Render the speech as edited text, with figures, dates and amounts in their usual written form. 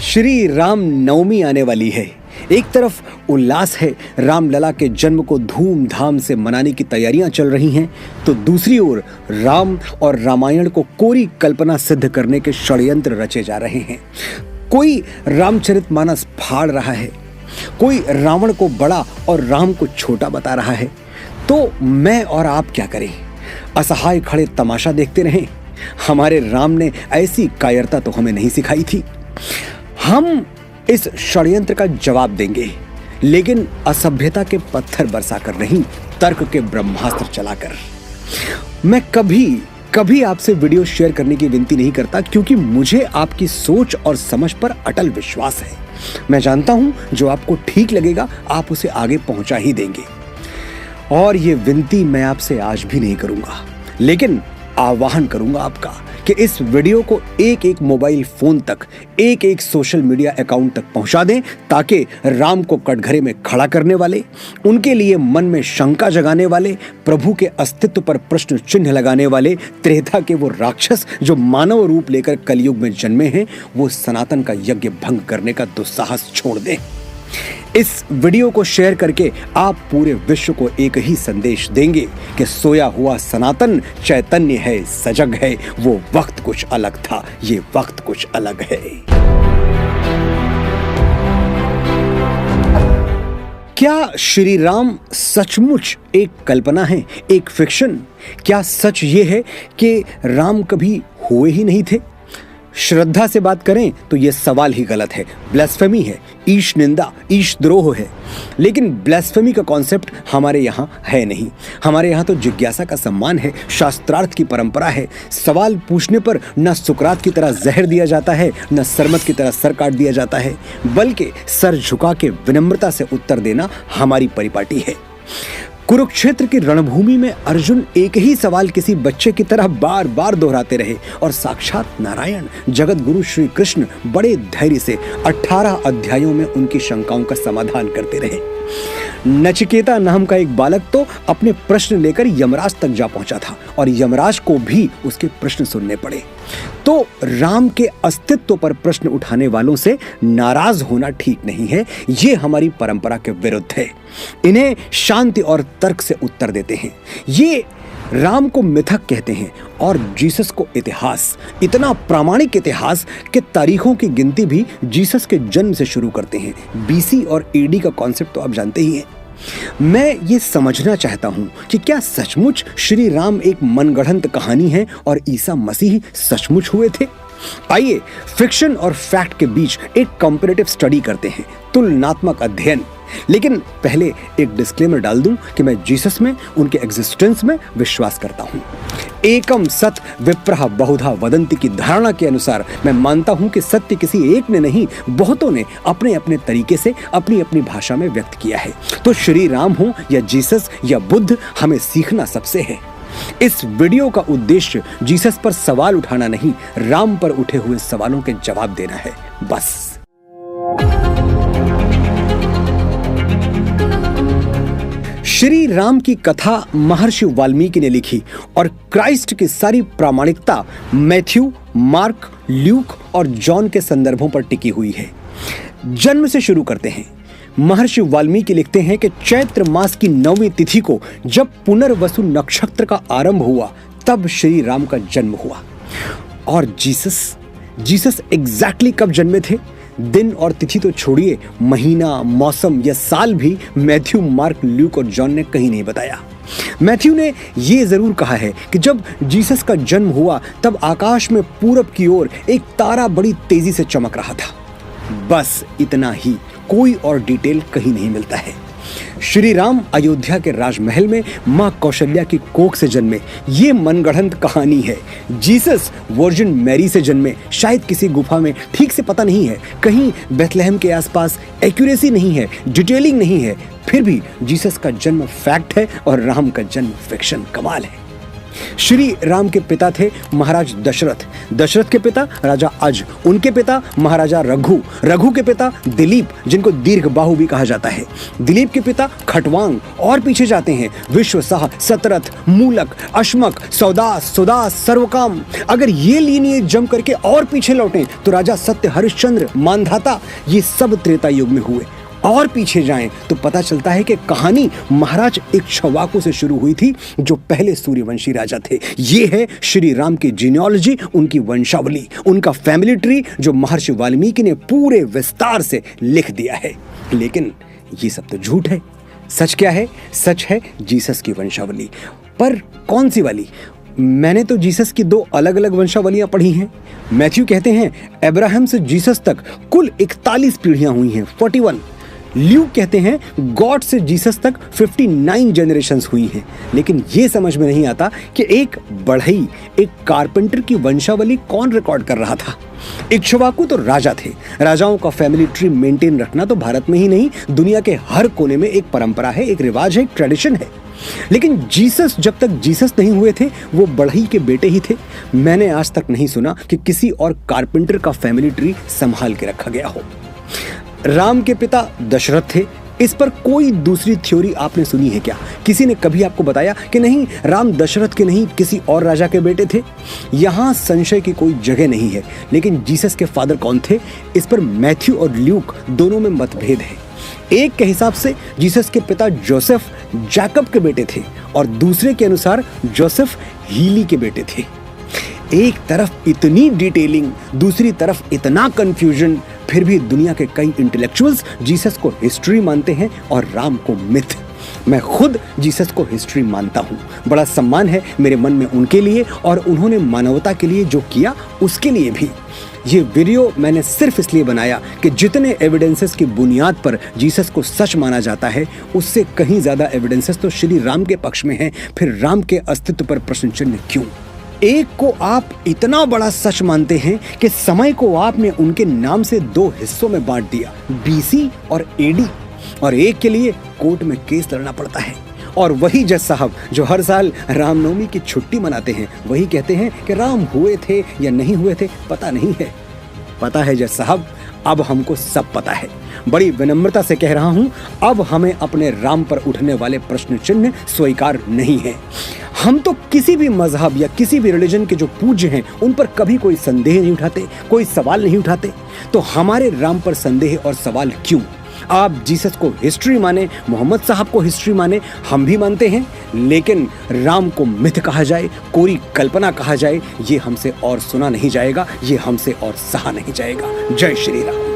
श्री राम नवमी आने वाली है। एक तरफ उल्लास है, रामलला के जन्म को धूमधाम से मनाने की तैयारियां चल रही हैं, तो दूसरी ओर राम और रामायण को कोरी कल्पना सिद्ध करने के षड्यंत्र रचे जा रहे हैं। कोई रामचरितमानस फाड़ रहा है, कोई रावण को बड़ा और राम को छोटा बता रहा है। तो मैं और आप क्या करें? असहाय खड़े तमाशा देखते रहें? हमारे राम ने ऐसी कायरता तो हमें नहीं सिखाई थी। हम इस षड्यंत्र का जवाब देंगे, लेकिन असभ्यता के पत्थर बरसाकर नहीं, तर्क के ब्रह्मास्त्र चलाकर। मैं कभी आपसे वीडियो शेयर करने की विनती नहीं करता, क्योंकि मुझे आपकी सोच और समझ पर अटल विश्वास है। मैं जानता हूं जो आपको ठीक लगेगा आप उसे आगे पहुंचा ही देंगे। और ये विनती मैं आपसे आज भी नहीं करूंगा, लेकिन आह्वान करूंगा आपका कि इस वीडियो को एक मोबाइल फोन तक, एक सोशल मीडिया अकाउंट तक पहुंचा दें, ताकि राम को कटघरे में खड़ा करने वाले, उनके लिए मन में शंका जगाने वाले, प्रभु के अस्तित्व पर प्रश्न चिन्ह लगाने वाले त्रेता के वो राक्षस जो मानव रूप लेकर कलयुग में जन्मे हैं, वो सनातन का यज्ञ भंग करने का दुस्साहस छोड़ दें। इस वीडियो को शेयर करके आप पूरे विश्व को एक ही संदेश देंगे कि सोया हुआ सनातन चैतन्य है, सजग है, वो वक्त कुछ अलग था, ये वक्त कुछ अलग है। क्या श्री राम सचमुच एक कल्पना है, एक फिक्शन? क्या सच ये है कि राम कभी हुए ही नहीं थे? श्रद्धा से बात करें तो यह सवाल ही गलत है, ब्लास्फेमी है, ईश निंदा, ईश द्रोह है। लेकिन ब्लास्फेमी का कॉन्सेप्ट हमारे यहाँ है नहीं। हमारे यहाँ तो जिज्ञासा का सम्मान है, शास्त्रार्थ की परंपरा है। सवाल पूछने पर न सुकरात की तरह जहर दिया जाता है, न सरमत की तरह सर काट दिया जाता है, बल्कि सर झुका के विनम्रता से उत्तर देना हमारी परिपाटी है। कुरुक्षेत्र की रणभूमि में अर्जुन एक ही सवाल किसी बच्चे की तरह बार बार दोहराते रहे, और साक्षात नारायण जगत गुरु श्री कृष्ण बड़े धैर्य से 18 अध्यायों में उनकी शंकाओं का समाधान करते रहे। नचिकेता नाम का एक बालक तो अपने प्रश्न लेकर यमराज तक जा पहुंचा था, और यमराज को भी उसके प्रश्न सुनने पड़े। तो राम के अस्तित्व पर प्रश्न उठाने वालों से नाराज होना ठीक नहीं है, ये हमारी परंपरा के विरुद्ध है। इन्हें शांति और तर्क से उत्तर देते हैं। ये राम को मिथक कहते हैं और जीसस को इतिहास, इतना प्रामाणिक इतिहास कि तारीखों की गिनती भी जीसस के जन्म से शुरू करते हैं। बीसी और एडी का कॉन्सेप्ट तो आप जानते ही हैं। मैं ये समझना चाहता हूं कि क्या सचमुच श्री राम एक मनगढ़ंत कहानी है और ईसा मसीह सचमुच हुए थे? आइए फिक्शन और फैक्ट के बीच एक कंपैरेटिव स्टडी करते हैं, तुलनात्मक अध्ययन। लेकिन पहले एक डिस्क्लेमर डाल दूं कि मैं जीसस में, उनके एग्जिस्टेंस में विश्वास करता हूं। एकम सत विप्रः बहुधा वदन्ति की धारणा के अनुसार मैं मानता हूं कि सत्य किसी एक ने नहीं, बहुतों ने अपने अपने तरीके से अपनी अपनी भाषा में व्यक्त किया है। तो श्री राम हो या जीसस या बुद्ध, हमें सीखना सबसे है। इस वीडियो का उद्देश्य जीसस पर सवाल उठाना नहीं, राम पर उठे हुए सवालों के जवाब देना है, बस। श्री राम की कथा महर्षि वाल्मीकि ने लिखी, और क्राइस्ट की सारी प्रामाणिकता मैथ्यू, मार्क, ल्यूक और जॉन के संदर्भों पर टिकी हुई है। जन्म से शुरू करते हैं। महर्षि वाल्मीकि लिखते हैं कि चैत्र मास की 9वीं तिथि को जब पुनर्वसु नक्षत्र का आरंभ हुआ, तब श्री राम का जन्म हुआ। और जीसस एग्जैक्टली कब जन्मे थे? दिन और तिथि तो छोड़िए, महीना, मौसम या साल भी मैथ्यू, मार्क, ल्यूक और जॉन ने कहीं नहीं बताया। मैथ्यू ने यह जरूर कहा है कि जब जीसस का जन्म हुआ तब आकाश में पूरब की ओर एक तारा बड़ी तेजी से चमक रहा था। बस इतना ही, कोई और डिटेल कहीं नहीं मिलता है। श्री राम अयोध्या के राजमहल में मां कौशल्या की कोख से जन्मे, ये मनगढ़ंत कहानी है। जीसस वर्जिन मैरी से जन्मे, शायद किसी गुफा में, ठीक से पता नहीं है। कहीं बेथलेहम के आसपास, एक्यूरेसी नहीं है, डिटेलिंग नहीं है। फिर भी जीसस का जन्म फैक्ट है और राम का जन्म फिक्शन। कमाल है। श्री राम के पिता थे महाराज दशरथ, दशरथ के पिता राजा अज, उनके पिता महाराजा रघु, रघु के पिता दिलीप जिनको दीर्घबाहु भी कहा जाता है, दिलीप के पिता खटवांग, और पीछे जाते हैं विश्वसाह, सतरथ, मूलक, अश्मक, सौदास, सुदास, सर्वकाम। अगर ये लीनिएज जंप करके और पीछे लौटें तो राजा सत्य, हरिश्चंद्र, मानधाता, ये सब त्रेता युग में हुए। और पीछे जाएं तो पता चलता है कि कहानी महाराज इक्ष्वाकु से शुरू हुई थी जो पहले सूर्यवंशी राजा थे। ये है श्री राम की जीनियोलॉजी, उनकी वंशावली, उनका फैमिली ट्री जो महर्षि वाल्मीकि ने पूरे विस्तार से लिख दिया है। लेकिन ये सब तो झूठ है। सच क्या है? सच है जीसस की वंशावली। पर कौन सी वाली? मैंने तो जीसस की 2 अलग अलग वंशावलियां पढ़ी हैं। मैथ्यू कहते हैं अब्राहम से जीसस तक कुल 41 पीढ़ियां हुई हैं, 41। ल्यूक कहते हैं गॉड से जीसस तक 59 जनरेशंस हुई हैं। लेकिन ये समझ में नहीं आता कि एक बढ़ई, एक कारपेंटर की वंशावली कौन रिकॉर्ड कर रहा था। इक्ष्वाकु तो राजा थे। राजाओं का फैमिली ट्री मेंटेन रखना तो भारत में ही नहीं, दुनिया के हर कोने में एक परंपरा है, एक रिवाज है, एक ट्रेडिशन है। लेकिन जीसस जब तक जीसस नहीं हुए थे वो बढ़ई के बेटे ही थे। मैंने आज तक नहीं सुना कि किसी और कारपेंटर का फैमिली ट्री संभाल के रखा गया हो। राम के पिता दशरथ थे। इस पर कोई दूसरी थ्योरी आपने सुनी है क्या? किसी ने कभी आपको बताया कि नहीं राम दशरथ के नहीं किसी और राजा के बेटे थे? यहां संशय की कोई जगह नहीं है। लेकिन जीसस के फादर कौन थे, इस पर मैथ्यू और ल्यूक दोनों में मतभेद है। एक के हिसाब से जीसस के पिता जोसेफ जैकब के बेटे थे और दूसरे के अनुसार जोसेफ हीली के बेटे थे। एक तरफ इतनी डिटेलिंग, दूसरी तरफ इतना कंफ्यूजन, फिर भी दुनिया के कई इंटेलेक्चुअल्स जीसस को हिस्ट्री मानते हैं और राम को मिथ। मैं खुद जीसस को हिस्ट्री मानता हूँ। बड़ा सम्मान है मेरे मन में उनके लिए और उन्होंने मानवता के लिए जो किया उसके लिए भी। ये वीडियो मैंने सिर्फ इसलिए बनाया कि जितने एविडेंसेस की बुनियाद पर जीसस को सच माना जाता है उससे कहीं ज्यादा एविडेंसेस तो श्री राम के पक्ष में हैं। फिर राम के अस्तित्व पर प्रश्न चिन्ह क्यों? एक को आप इतना बड़ा सच मानते हैं कि समय को आपने उनके नाम से 2 हिस्सों में बांट दिया, बीसी और एडी, और एक के लिए कोर्ट में केस लड़ना पड़ता है। और वही जज साहब जो हर साल रामनवमी की छुट्टी मनाते हैं वही कहते हैं कि राम हुए थे या नहीं हुए थे पता नहीं है। पता है जज साहब, अब हमको सब पता है। बड़ी विनम्रता से कह रहा हूं, अब हमें अपने राम पर उठने वाले प्रश्न चिन्ह स्वीकार नहीं है। हम तो किसी भी मजहब या किसी भी रिलीजन के जो पूज्य हैं उन पर कभी कोई संदेह नहीं उठाते, कोई सवाल नहीं उठाते। तो हमारे राम पर संदेह और सवाल क्यों? आप जीसस को हिस्ट्री माने, मोहम्मद साहब को हिस्ट्री माने, हम भी मानते हैं, लेकिन राम को मिथ कहा जाए, कोरी कल्पना कहा जाए, ये हमसे और सुना नहीं जाएगा, ये हमसे और सहा नहीं जाएगा। जय श्री राम।